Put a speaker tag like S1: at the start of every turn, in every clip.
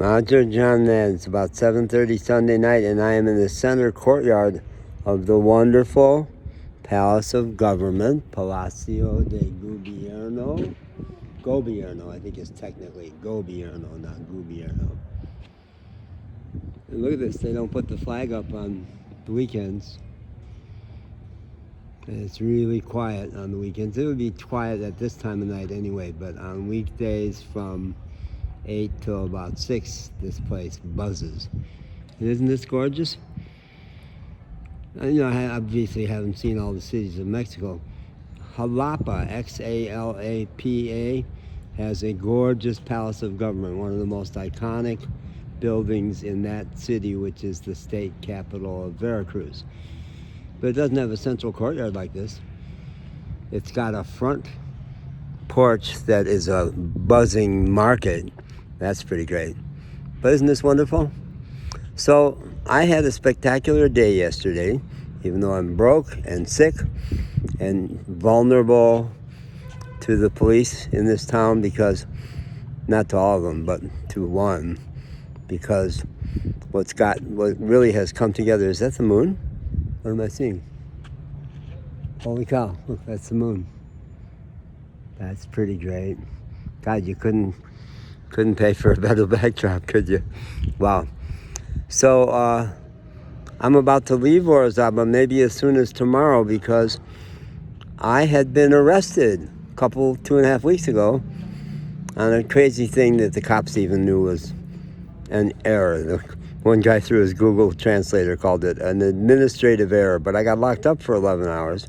S1: Roger John Mann. It's about 7:30 Sunday night, and I am in the center courtyard of the wonderful Palace of Government, Palacio de Gobierno, I think it's technically Gobierno, not Gubierno. And look at this, they don't put the flag up on the weekends. And it's really quiet on the weekends. It would be quiet at this time of night anyway, but on weekdays from 8 till about 6, this place buzzes. And isn't this gorgeous? I obviously haven't seen all the cities of Mexico. Jalapa, Xalapa, has a gorgeous Palace of Government, one of the most iconic buildings in that city, which is the state capital of Veracruz. But it doesn't have a central courtyard like this. It's got a front porch that is a buzzing market. That's pretty great. But isn't this wonderful? So I had a spectacular day yesterday, even though I'm broke and sick and vulnerable to the police in this town, because, not to all of them, but to one, because what really has come together, is that the moon? What am I seeing? Holy cow, look, that's the moon. That's pretty great. God, you couldn't pay for a better backdrop, could you? Wow. So I'm about to leave Orizaba maybe as soon as tomorrow, because I had been arrested a 2.5 weeks ago on a crazy thing that the cops even knew was an error. One guy through his Google translator called it an administrative error, but I got locked up for 11 hours.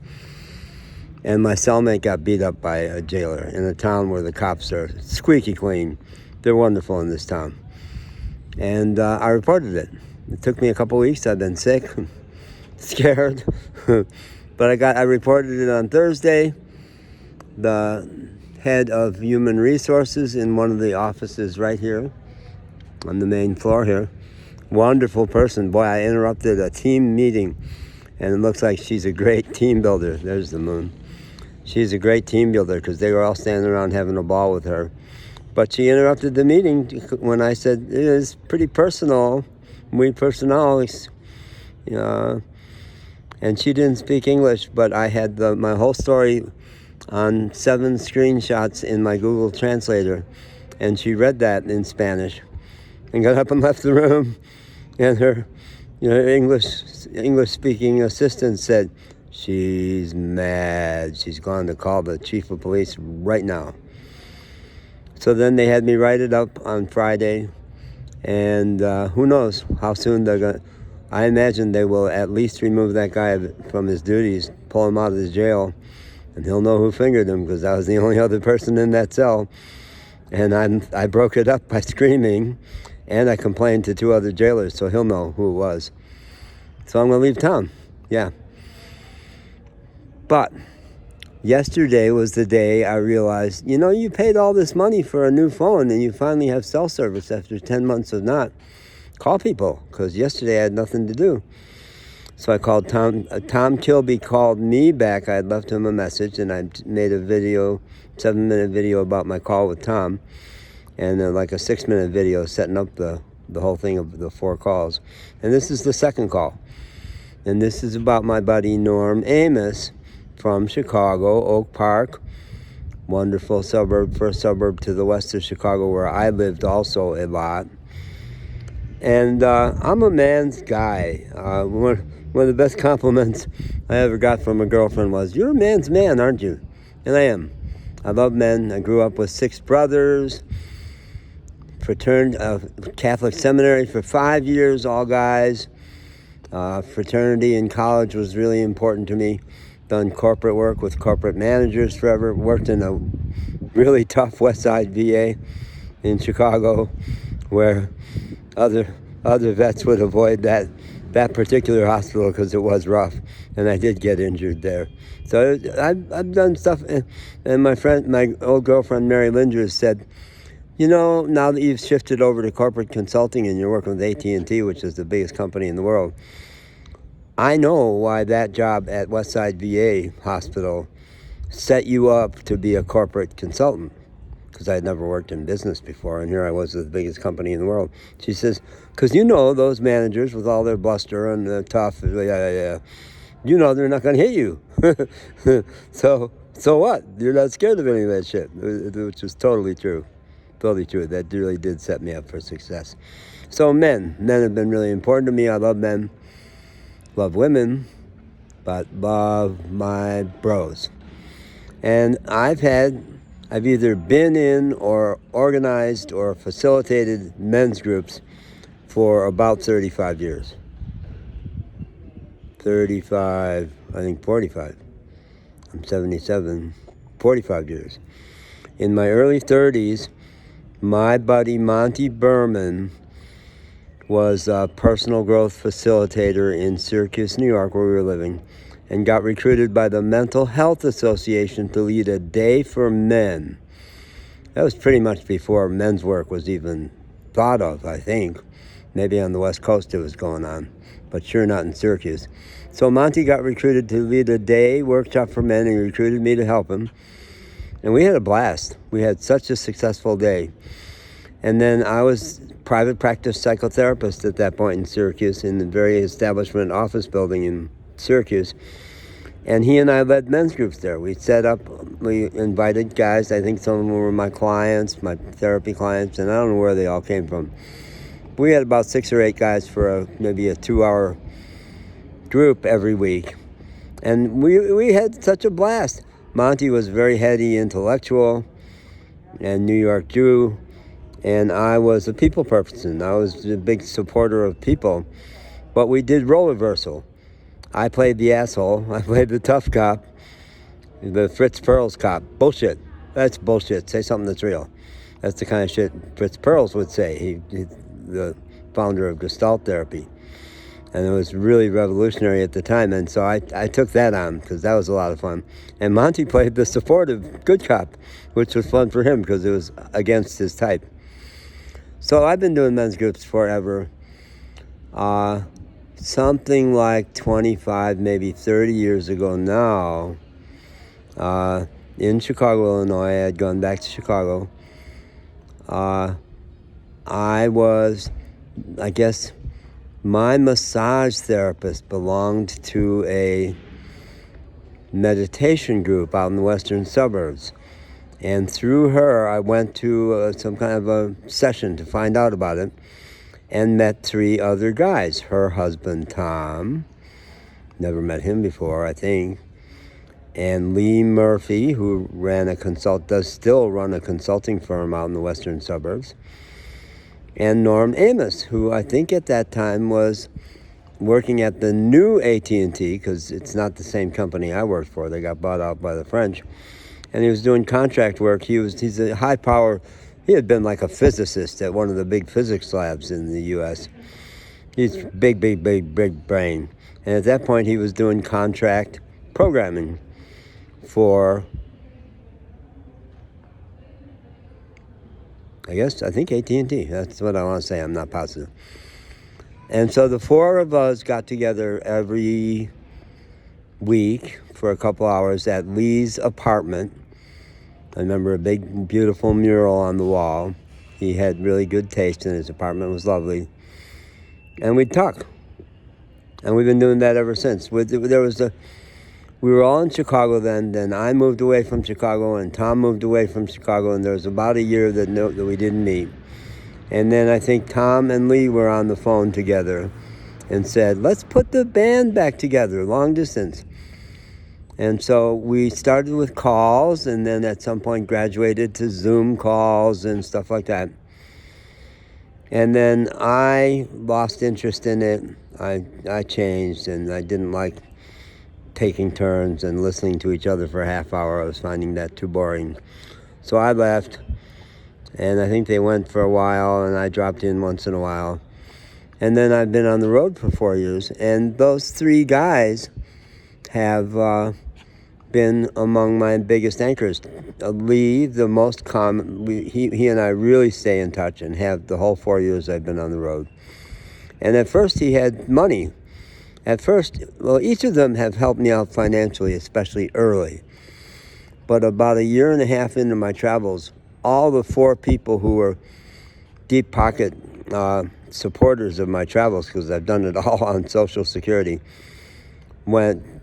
S1: And my cellmate got beat up by a jailer in a town where the cops are squeaky clean. They're wonderful in this town. And I reported it. It took me a couple weeks. I've been sick, scared. But I reported it on Thursday. The head of human resources in one of the offices right here on the main floor here, wonderful person. Boy, I interrupted a team meeting, and it looks like she's a great team builder. There's the moon. She's a great team builder, because they were all standing around having a ball with her. But she interrupted the meeting when I said, it is pretty personal, muy personal, and she didn't speak English, but I had my whole story on 7 screenshots in my Google translator, and she read that in Spanish and got up and left the room, and her English-speaking assistant said, she's mad. She's going to call the chief of police right now. So then they had me write it up on Friday, and who knows how soon they're going to... I imagine they will at least remove that guy from his duties, pull him out of the jail, and he'll know who fingered him, because I was the only other person in that cell. And I broke it up by screaming, and I complained to 2 other jailers, so he'll know who it was. So I'm going to leave town, yeah. But yesterday was the day I realized, you paid all this money for a new phone, and you finally have cell service after 10 months of not. Call people, because yesterday I had nothing to do. So I called Tom. Tom Kilby called me back. I had left him a message, and I made a 7-minute video about my call with Tom, and like a 6-minute video setting up the whole thing of the 4 calls. And this is the second call. And this is about my buddy Norm Amos from Chicago, Oak Park, wonderful suburb, first suburb to the west of Chicago, where I lived also a lot. And I'm a man's guy. One of the best compliments I ever got from a girlfriend was, you're a man's man, aren't you? And I am. I love men. I grew up with 6 brothers, Catholic seminary for 5 years, all guys. Fraternity in college was really important to me. Done corporate work with corporate managers forever. Worked in a really tough West Side VA in Chicago, where other vets would avoid that particular hospital because it was rough, and I did get injured there. So I've done stuff, and my old girlfriend Mary Linders said, now that you've shifted over to corporate consulting and you're working with AT&T, which is the biggest company in the world, I know why that job at Westside VA Hospital set you up to be a corporate consultant. because I had never worked in business before, and here I was with the biggest company in the world. She says, because you know those managers with all their bluster and the tough, yeah, you know they're not going to hit you. So what? You're not scared of any of that shit, which was totally true. Totally true. That really did set me up for success. So men have been really important to me. I love men, love women, but love my bros. And I've either been in or organized or facilitated men's groups for about 35 years. 35, I think 45. I'm 77, 45 years. In my early 30s, my buddy Monty Berman was a personal growth facilitator in Syracuse, New York, where we were living, and got recruited by the Mental Health Association to lead a day for men. That was pretty much before men's work was even thought of, I think. Maybe on the West Coast it was going on, but sure not in Syracuse. So Monty got recruited to lead a day workshop for men, and he recruited me to help him. And we had a blast. We had such a successful day. And then I was private practice psychotherapist at that point in Syracuse, in the very establishment office building in Syracuse. And he and I led men's groups there. We set up, we invited guys. I think some of them were my clients, my therapy clients, and I don't know where they all came from. We had about 6 or 8 guys for maybe a 2-hour group every week. And we had such a blast. Monty was very heady intellectual and New York Jew, and I was a people person. I was a big supporter of people. But we did role reversal. I played the asshole. I played the tough cop, the Fritz Perls cop. Bullshit. That's bullshit. Say something that's real. That's the kind of shit Fritz Perls would say. He's the founder of Gestalt therapy. And it was really revolutionary at the time. And so I took that on because that was a lot of fun. And Monty played the supportive good cop, which was fun for him because it was against his type. So I've been doing men's groups forever. Something like 25, maybe 30 years ago now, in Chicago, Illinois. I had gone back to Chicago. I guess, my massage therapist belonged to a meditation group out in the western suburbs. And through her, I went to some kind of a session to find out about it, and met 3 other guys. Her husband, Tom, never met him before, I think, and Lee Murphy, who does still run a consulting firm out in the western suburbs, and Norm Amos, who I think at that time was working at the new AT&T, because it's not the same company I worked for. They got bought out by the French. And he was doing contract work. He's a high power. He had been like a physicist at one of the big physics labs in the U.S. He's big brain. And at that point, he was doing contract programming for, I think AT&T. That's what I want to say. I'm not positive. And so the 4 of us got together every week for a couple hours at Lee's apartment. I remember a big, beautiful mural on the wall. He had really good taste, and his apartment was lovely. And we'd talk. And we've been doing that ever since. We were all in Chicago then. Then I moved away from Chicago, and Tom moved away from Chicago, and there was about a year that we didn't meet. And then I think Tom and Lee were on the phone together and said, let's put the band back together, long distance. And so we started with calls, and then at some point graduated to Zoom calls and stuff like that. And then I lost interest in it. I changed, and I didn't like taking turns and listening to each other for a half hour. I was finding that too boring. So I left, and I think they went for a while, and I dropped in once in a while. And then I've been on the road for 4 years, and those 3 guys have been among my biggest anchors. Lee, the most common, he and I really stay in touch and have the whole 4 years I've been on the road. And at first he had money. Each of them have helped me out financially, especially early. But about a year and a half into my travels, all the 4 people who were deep pocket supporters of my travels, because I've done it all on Social Security,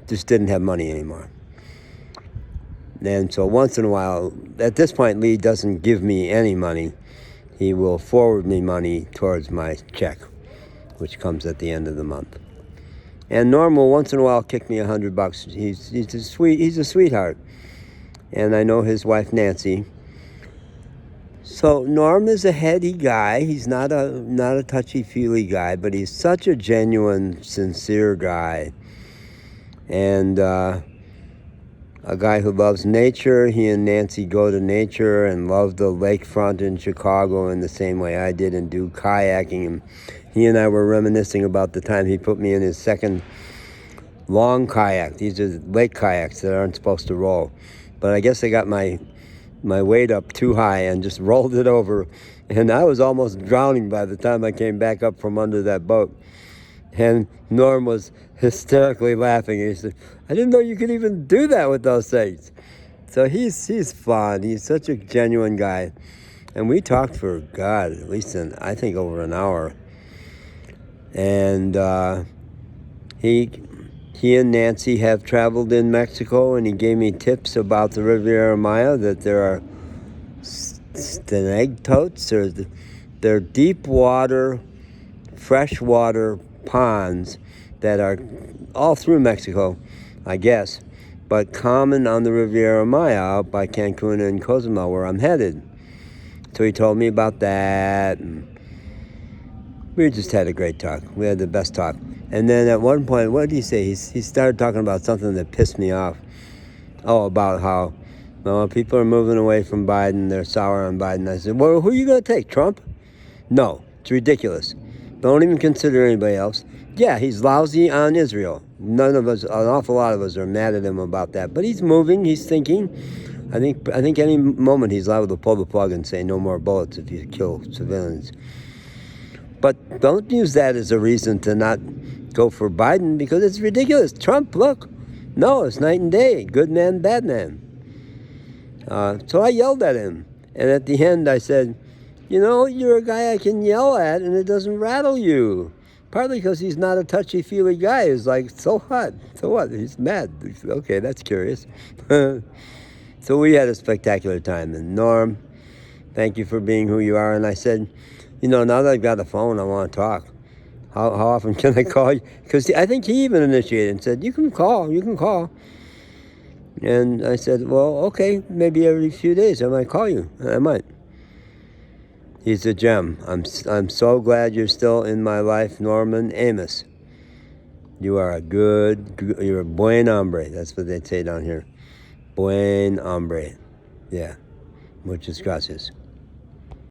S1: just didn't have money anymore. And so once in a while, at this point, Lee doesn't give me any money. He will forward me money towards my check, which comes at the end of the month. And Norm will once in a while kick me $100. He's a sweetheart. And I know his wife Nancy. So Norm is a heady guy. He's not a touchy-feely guy, but he's such a genuine, sincere guy. And a guy who loves nature. He and Nancy go to nature and love the lakefront in Chicago in the same way I did, and do kayaking. And he and I were reminiscing about the time he put me in his second long kayak. These are lake kayaks that aren't supposed to roll. But I guess I got my weight up too high and just rolled it over. And I was almost drowning by the time I came back up from under that boat. And Norm was hysterically laughing. He said, I didn't know you could even do that with those things. So he's fun. He's such a genuine guy. And we talked for, God, at least I think over an hour. And he and Nancy have traveled in Mexico, and he gave me tips about the Riviera Maya, that there are stalactites, or they're deep water, freshwater ponds that are all through Mexico, I guess, but common on the Riviera Maya out by Cancun and Cozumel, where I'm headed. So he told me about that, and we just had a great talk. We had the best talk. And then at one point, what did he say? He started talking about something that pissed me off. Oh, about how, well, people are moving away from Biden. They're sour on Biden. I said, well, who are you going to take, Trump? No, it's ridiculous. Don't even consider anybody else. Yeah, he's lousy on Israel. None of us, an awful lot of us, are mad at him about that. But he's moving. He's thinking. I think any moment he's liable to pull the plug and say no more bullets if you kill civilians. But don't use that as a reason to not go for Biden, because it's ridiculous. Trump, look. No, it's night and day. Good man, bad man. So I yelled at him. And at the end I said, you know, you're a guy I can yell at and it doesn't rattle you. Partly because he's not a touchy-feely guy. He's like, so what? So what? He's mad. Okay, that's curious. So we had a spectacular time. And Norm, thank you for being who you are. And I said, you know, now that I've got the phone, I want to talk. How often can I call you? Because I think he even initiated and said, you can call. And I said, well, okay, maybe every few days I might call you. I might. He's a gem. I'm so glad you're still in my life, Norman Amos. You are you're a buen hombre. That's what they say down here. Buen hombre. Yeah. Muchas gracias.